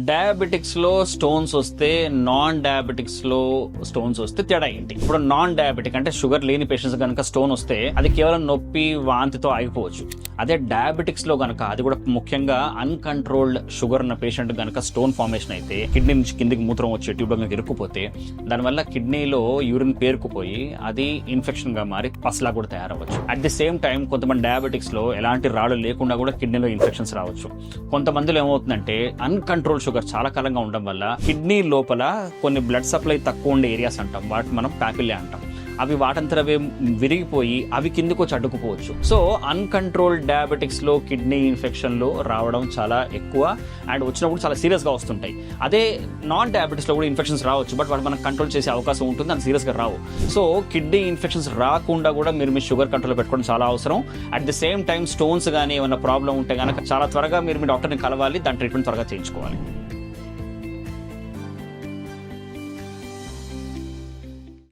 డయాబెటిక్స్లో stones వస్తే non డయాబెటిక్స్లో stones వస్తే తేడా ఏంటి? ఇప్పుడు నాన్ డయాబెటిక్ అంటే షుగర్ లేని పేషెంట్స్ కనుక స్టోన్ వస్తే అది కేవలం నొప్పి వాంతితో ఆగిపోవచ్చు. అదే డయాబెటిక్స్లో కనుక అది కూడా ముఖ్యంగా అన్కంట్రోల్డ్ షుగర్ ఉన్న పేషెంట్ కనుక స్టోన్ ఫార్మేషన్ అయితే కిడ్నీ నుంచి కిందికి మూత్రం వచ్చే ట్యూబ్ కనుక ఇరుక్కుపోతే దానివల్ల కిడ్నీలో యూరిన్ పేరుకుపోయి అది ఇన్ఫెక్షన్గా మారి పస్లా కూడా తయారవచ్చు. అట్ ది సేమ్ టైం కొంతమంది డయాబెటిక్స్లో ఎలాంటి రాళ్ళు లేకుండా కూడా కిడ్నీలో ఇన్ఫెక్షన్స్ రావచ్చు. కొంతమందిలో ఏమవుతుందంటే అన్కంట్రోల్ షుగర్ చాలా కాలంగా ఉండడం వల్ల కిడ్నీ లోపల కొన్ని బ్లడ్ సప్లై తక్కువ ఉండే ఏరియాస్ అంటాం, వాటిని మనం పాపిల్లే అంటాం. అవి వాటంతరవే విరిగిపోయి అవి కిందకు వచ్చి అడ్డుకుపోవచ్చు. సో అన్కంట్రోల్డ్ డయాబెటిక్స్లో కిడ్నీ ఇన్ఫెక్షన్లు రావడం చాలా ఎక్కువ అండ్ వచ్చినప్పుడు చాలా సీరియస్గా వస్తుంటాయి. అదే నాన్ డయాబెటిక్స్లో కూడా ఇన్ఫెక్షన్స్ రావచ్చు, బట్ వాటి మనం కంట్రోల్ చేసే అవకాశం ఉంటుంది, అంత సీరియస్గా రావు. సో కిడ్నీ ఇన్ఫెక్షన్స్ రాకుండా కూడా మీరు మీ షుగర్ కంట్రోల్ పెట్టుకోవడం చాలా అవసరం. At the same time stones కానీ ఏమైనా ప్రాబ్లం ఉంటే కనుక చాలా త్వరగా మీరు మీ డాక్టర్ని కలవాలి, దాని ట్రీట్మెంట్ త్వరగా చేయించుకోవాలి.